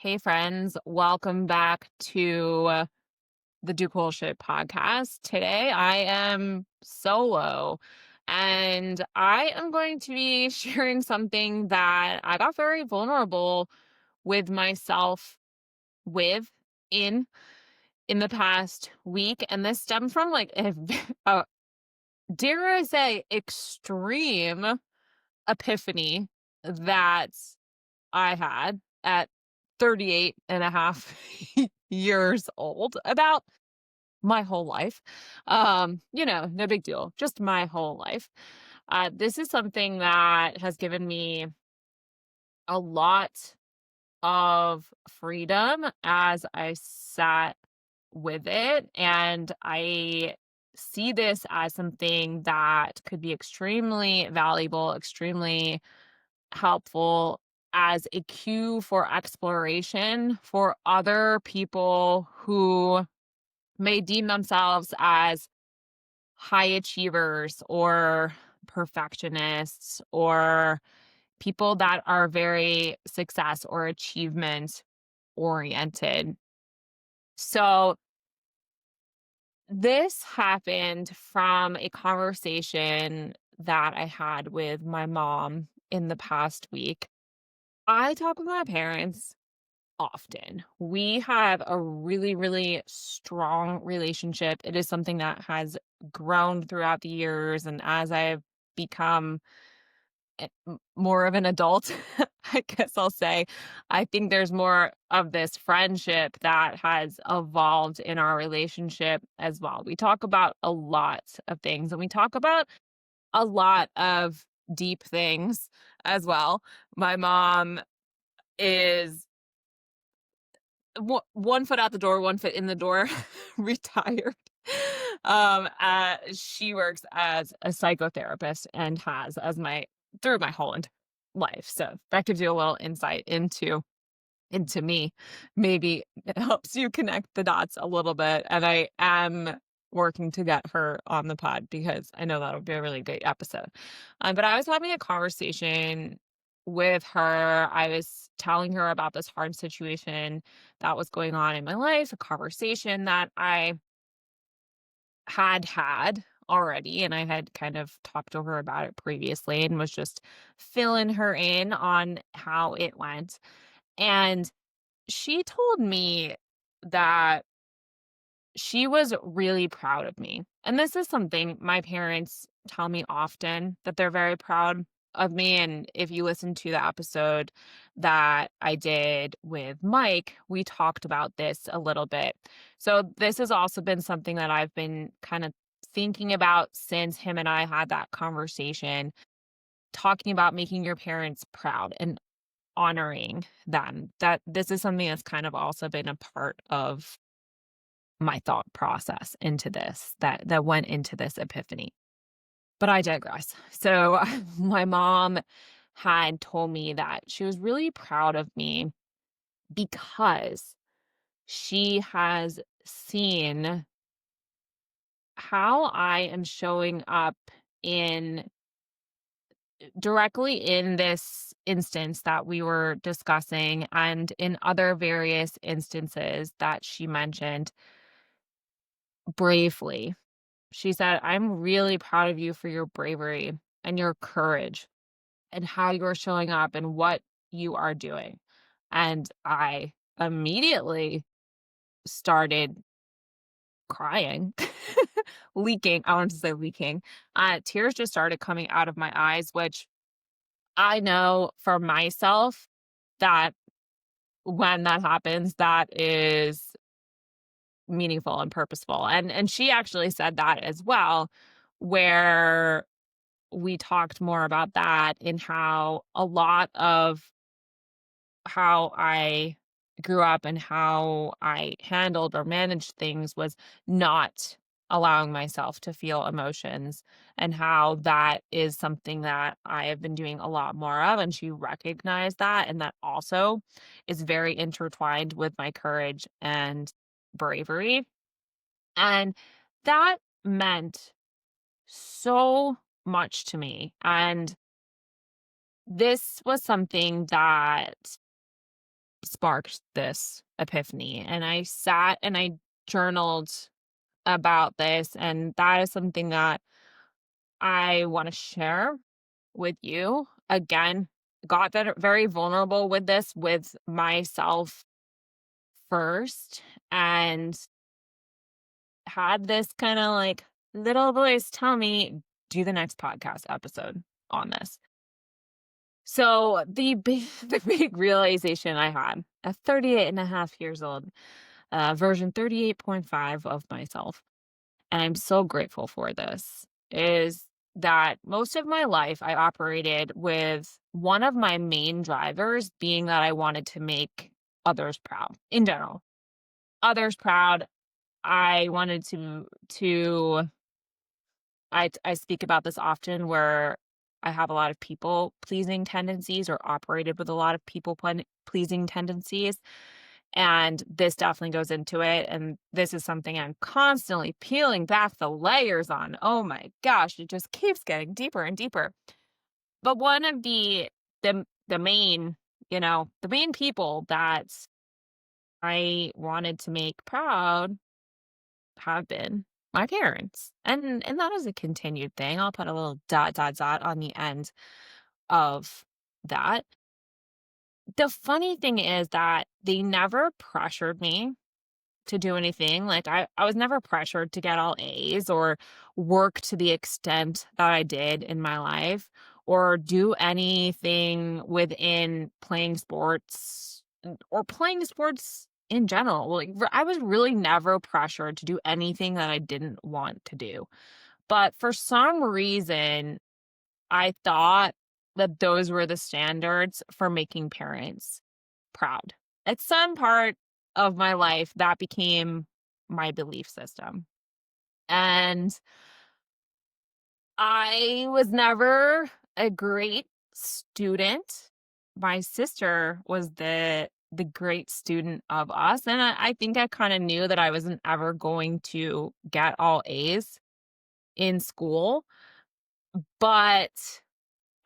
Hey, friends, welcome back to the Do Cool Shit podcast. Today I am solo and I am going to be sharing something that I got very vulnerable with myself with in in the past week. And this stemmed from like a dare I say, extreme epiphany that I had at 38 and a half years old about my whole life. No big deal, just my whole life. This is something that has given me a lot of freedom as I sat with it. And I see this as something that could be extremely valuable, extremely helpful as a cue for exploration for other people who may deem themselves as high achievers or perfectionists or people that are very success or achievement oriented. So, this happened from a conversation that I had with my mom in the past week. I talk with my parents often. We have a really, really strong relationship. It is something that has grown throughout the years. And as I've become more of an adult, I guess I'll say, I think there's more of this friendship that has evolved in our relationship as well. We talk about a lot of things and we talk about a lot of deep things as well. My mom is one foot out the door, one foot in the door, retired. She works as a psychotherapist and has as my through my whole life. So that gives you a little insight into me. Maybe it helps you connect the dots a little bit. And I am working to get her on the pod because I know that'll be a really great episode. But I was having a conversation with her. I was telling her about this hard situation that was going on in my life, a conversation that I had already. And I had kind of talked to her about it previously and was just filling her in on how it went. And she told me that she was really proud of me. And this is something my parents tell me often that they're very proud of me. And if you listen to the episode that I did with Mike, we talked about this a little bit. So, this has also been something that I've been kind of thinking about since him and I had that conversation, talking about making your parents proud and honoring them. That this is something that's kind of also been a part of my thought process into this that went into this epiphany. But I digress. So my mom had told me that she was really proud of me because she has seen how I am showing up in directly in this instance that we were discussing and in other various instances that she mentioned bravely. She said, "I'm really proud of you for your bravery and your courage and how you're showing up and what you are doing." And I immediately started crying, leaking. I wanted to say leaking. Tears just started coming out of my eyes, which I know for myself that when that happens, that is meaningful and purposeful. And she actually said that as well, where we talked more about that in how a lot of how I grew up and how I handled or managed things was not allowing myself to feel emotions, and how that is something that I have been doing a lot more of. And she recognized that. And that also is very intertwined with my courage and bravery. And that meant so much to me. And this was something that sparked this epiphany. And I sat and I journaled about this. And that is something that I want to share with you. Again, got very vulnerable with this with myself first and had this kind of like little voice tell me, do the next podcast episode on this. So the big realization I had at 38 and a half years old, version 38.5 of myself, and I'm so grateful for this, is that most of my life I operated with one of my main drivers being that I wanted to make others proud in general. Others proud. I wanted to I speak about this often where I have a lot of people pleasing tendencies or operated with a lot of people pleasing tendencies. And this definitely goes into it. And this is something I'm constantly peeling back the layers on. Oh my gosh, it just keeps getting deeper and deeper. But one of the main, the main people that I wanted to make proud have been my parents. And that is a continued thing. I'll put a little dot dot dot on the end of that. The funny thing is that they never pressured me to do anything. Like I was never pressured to get all A's or work to the extent that I did in my life or do anything within playing sports or playing sports in general. Like I was really never pressured to do anything that I didn't want to do. But for some reason, I thought that those were the standards for making parents proud. At some part of my life, that became my belief system. And I was never a great student. My sister was the great student of us. And I think I kind of knew that I wasn't ever going to get all A's in school. But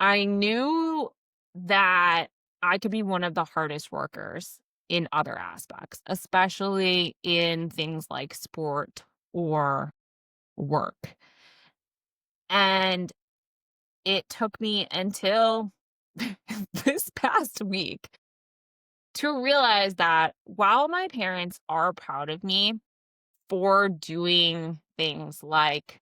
I knew that I could be one of the hardest workers in other aspects, especially in things like sport or work. And it took me until this past week to realize that while my parents are proud of me for doing things like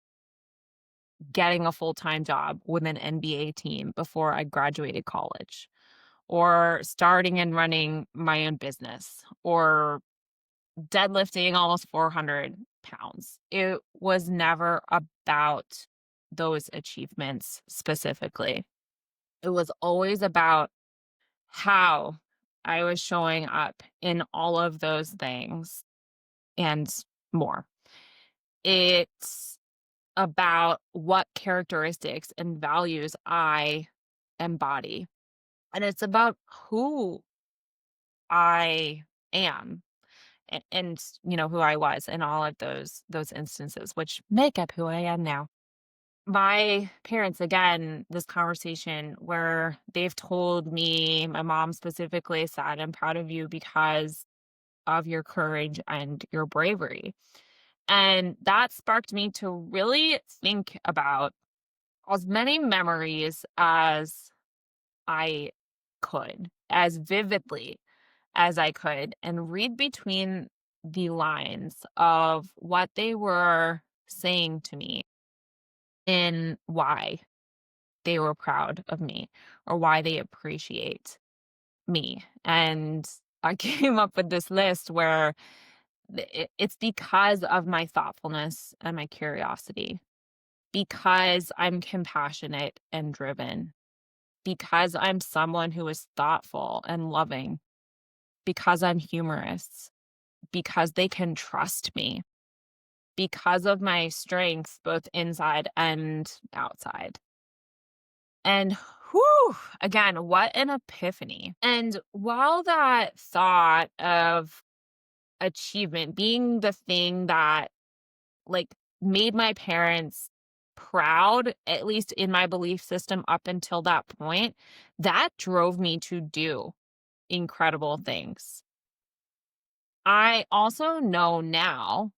getting a full-time job with an NBA team before I graduated college, or starting and running my own business, or deadlifting almost 400 pounds. It was never about those achievements specifically. It was always about how I was showing up in all of those things and more. It's about what characteristics and values I embody. And it's about who I am and who I was in all of those instances, which make up who I am now. My parents, again, this conversation where they've told me, my mom specifically said, I'm proud of you because of your courage and your bravery. And that sparked me to really think about as many memories as I could, as vividly as I could, and read between the lines of what they were saying to me and why they were proud of me or why they appreciate me. And I came up with this list where it's because of my thoughtfulness and my curiosity, because I'm compassionate and driven, because I'm someone who is thoughtful and loving, because I'm humorous, because they can trust me, because of my strengths, both inside and outside. And whew, again, what an epiphany. And while that thought of achievement being the thing that like made my parents proud, at least in my belief system up until that point, that drove me to do incredible things. I also know now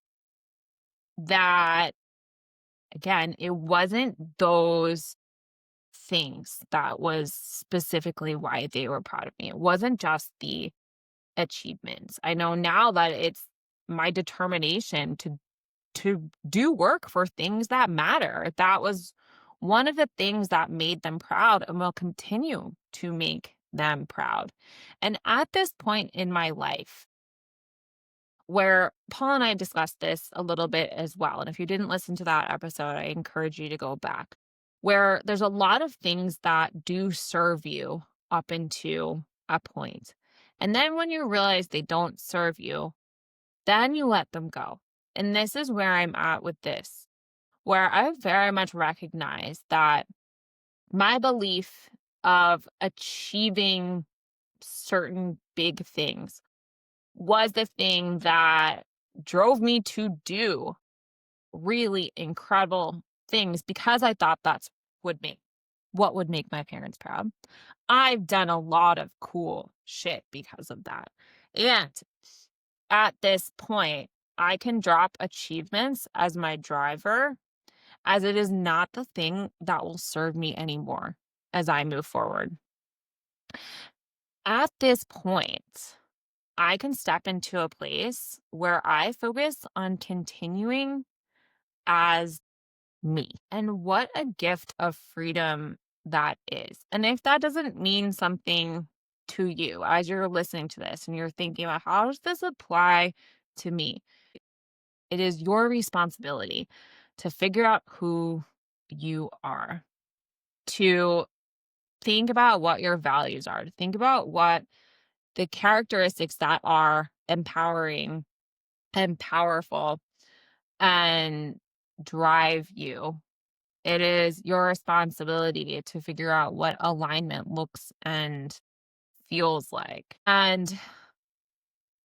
that, again, it wasn't those things that was specifically why they were proud of me. It wasn't just the achievements. I know now that it's my determination to do work for things that matter. That was one of the things that made them proud and will continue to make them proud. And at this point in my life, where Paul and I discussed this a little bit as well. And if you didn't listen to that episode, I encourage you to go back, where there's a lot of things that do serve you up into a point. And then when you realize they don't serve you, then you let them go. And this is where I'm at with this, where I very much recognize that my belief of achieving certain big things was the thing that drove me to do really incredible things because I thought that's what would make my parents proud. I've done a lot of cool shit because of that. And at this point, I can drop achievements as my driver, as it is not the thing that will serve me anymore as I move forward. At this point, I can step into a place where I focus on continuing as me. And what a gift of freedom that is. And if that doesn't mean something to you as you're listening to this and you're thinking about how does this apply to me? It is your responsibility to figure out who you are, to think about what your values are, to think about what the characteristics that are empowering and powerful and drive you. It is your responsibility to figure out what alignment looks and feels like. And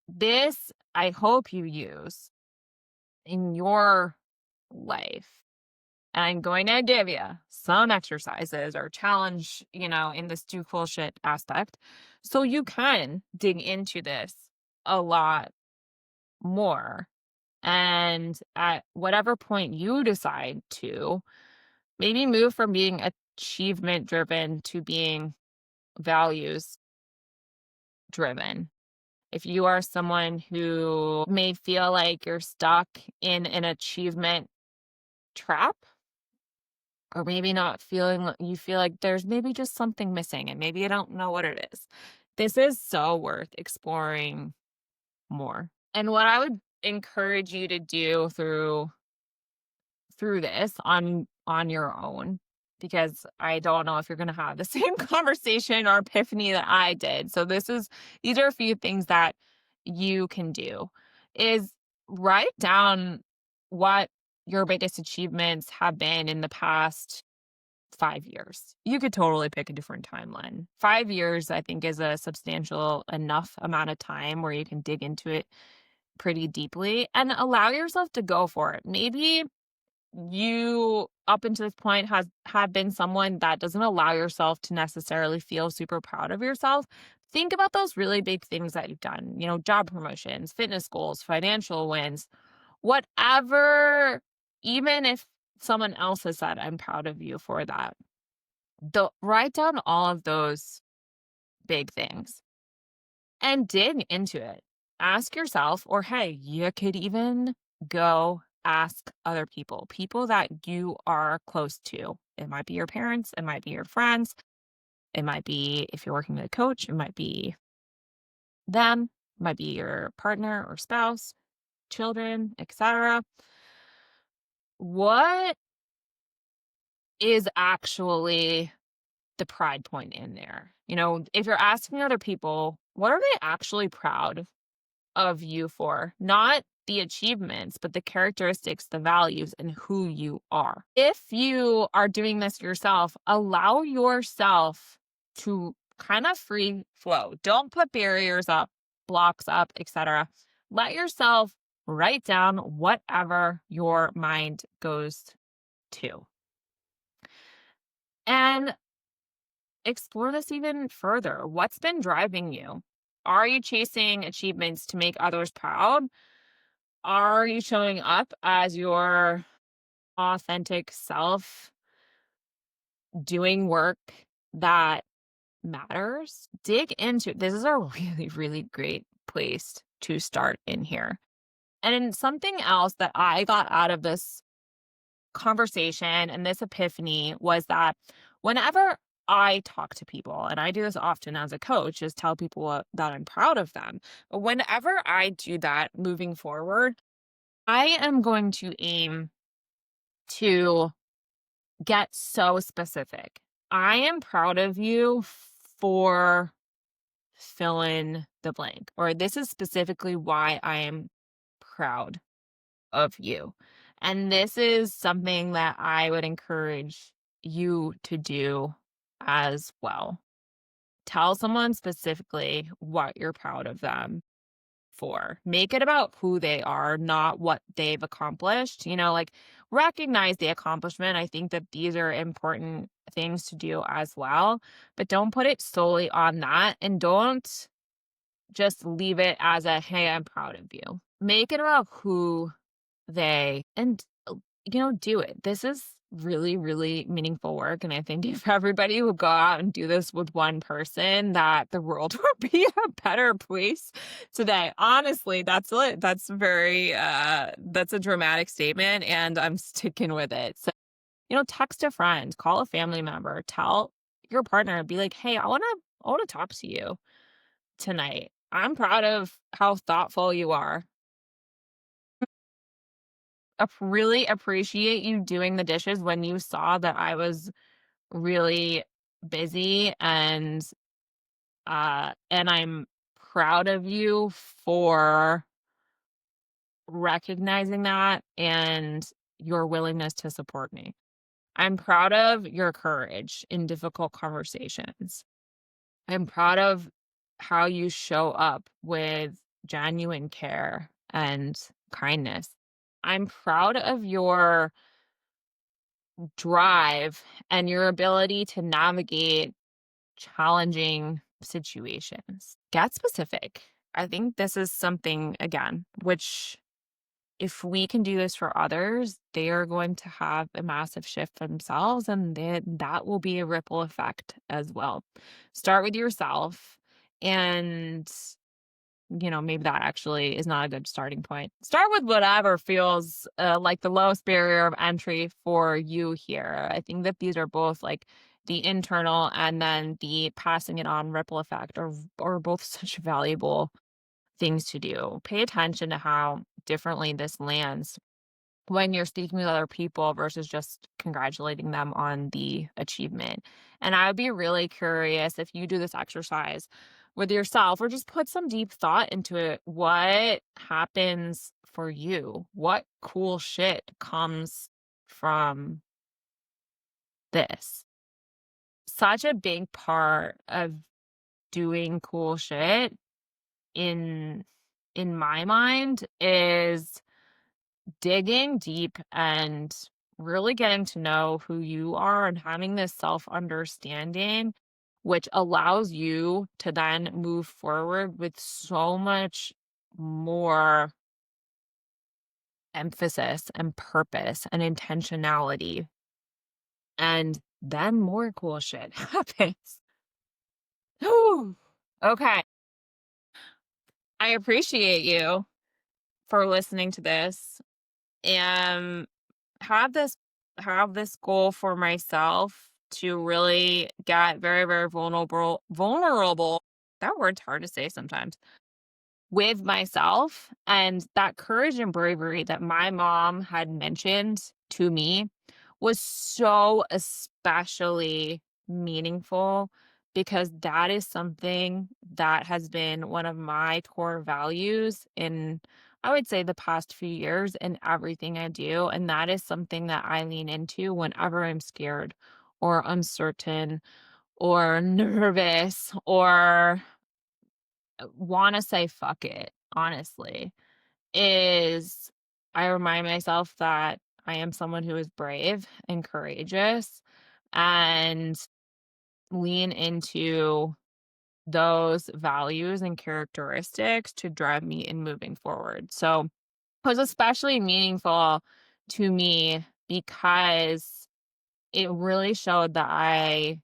this, I hope you use in your life. And I'm going to give you some exercises or challenge, in this do cool shit aspect. So you can dig into this a lot more. And at whatever point you decide to, maybe move from being achievement driven to being values driven. If you are someone who may feel like you're stuck in an achievement trap, or maybe not feeling you feel like there's maybe just something missing and maybe you don't know what it is. This is so worth exploring more. And what I would encourage you to do through this on your own, because I don't know if you're going to have the same conversation or epiphany that I did. So these are a few things that you can do, is write down what your biggest achievements have been in the past 5 years. You could totally pick a different timeline. 5 years, I think, is a substantial enough amount of time where you can dig into it pretty deeply and allow yourself to go for it. Maybe you up until this point have been someone that doesn't allow yourself to necessarily feel super proud of yourself. Think about those really big things that you've done, job promotions, fitness goals, financial wins, whatever. Even if someone else has said, I'm proud of you for that, write down all of those big things and dig into it. Ask yourself, or hey, you could even go ask other people that you are close to. It might be your parents, it might be your friends, it might be, if you're working with a coach, it might be them, it might be your partner or spouse, children, etc. What is actually the pride point in there? If you're asking other people, what are they actually proud of you for? Not the achievements, but the characteristics, the values, and who you are. If you are doing this yourself, allow yourself to kind of free flow. Don't put barriers up, blocks up, etc. Let yourself write down whatever your mind goes to. And explore this even further. What's been driving you? Are you chasing achievements to make others proud? Are you showing up as your authentic self, doing work that matters? Dig into this is a really, really great place to start in here. And then something else that I got out of this conversation and this epiphany was that whenever I talk to people, and I do this often as a coach, is tell people that I'm proud of them. But whenever I do that moving forward, I am going to aim to get so specific. I am proud of you for fill in the blank, or this is specifically why I am proud of you. And this is something that I would encourage you to do as well. Tell someone specifically what you're proud of them for. Make it about who they are, not what they've accomplished. Like recognize the accomplishment. I think that these are important things to do as well, but don't put it solely on that and don't just leave it as a, hey, I'm proud of you. Make it about who they and do it. This is really, really meaningful work. And I think if everybody would go out and do this with one person, that the world would be a better place today. Honestly, that's it. That's very that's a dramatic statement and I'm sticking with it. So, text a friend, call a family member, tell your partner, be like, hey, I wanna talk to you tonight. I'm proud of how thoughtful you are. Really appreciate you doing the dishes when you saw that I was really busy and I'm proud of you for recognizing that and your willingness to support me. I'm proud of your courage in difficult conversations. I'm proud of how you show up with genuine care and kindness. I'm proud of your drive and your ability to navigate challenging situations. Get specific. I think this is something, again, which if we can do this for others, they are going to have a massive shift for themselves, and then that will be a ripple effect as well. Start with yourself and maybe that actually is not a good starting point. Start with whatever feels like the lowest barrier of entry for you here. I think that these are both like the internal and then the passing it on ripple effect are both such valuable things to do. Pay attention to how differently this lands when you're speaking with other people versus just congratulating them on the achievement. And I would be really curious if you do this exercise with yourself or just put some deep thought into it. What happens for you? What cool shit comes from this? Such a big part of doing cool shit in my mind is digging deep and really getting to know who you are and having this self understanding, which allows you to then move forward with so much more emphasis and purpose and intentionality. And then more cool shit happens. Whew. Okay. I appreciate you for listening to this. And have this goal for myself to really get very, very vulnerable. That word's hard to say sometimes. With myself and that courage and bravery that my mom had mentioned to me was so especially meaningful because that is something that has been one of my core values in, I would say, the past few years in everything I do. And that is something that I lean into whenever I'm scared or uncertain or nervous or want to say fuck it, honestly, is I remind myself that I am someone who is brave and courageous and lean into those values and characteristics to drive me in moving forward. So it was especially meaningful to me because it really showed that I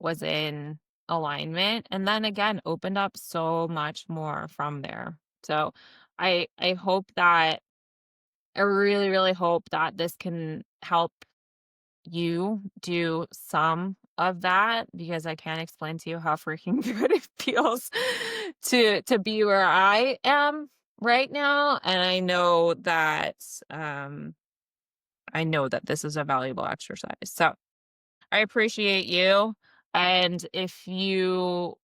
was in alignment, and then again opened up so much more from there. So I hope that I really, really hope that this can help you do some of that, because I can't explain to you how freaking good it feels to be where I am right now. And um I know that this is a valuable exercise. So I appreciate you. And if you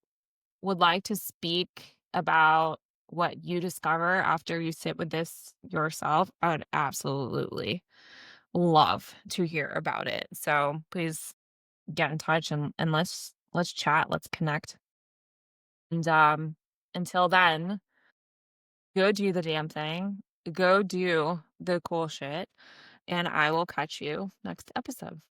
would like to speak about what you discover after you sit with this yourself, I would absolutely love to hear about it. So please get in touch and let's chat, let's connect. And until then, go do the damn thing. Go do the cool shit, and I will catch you next episode.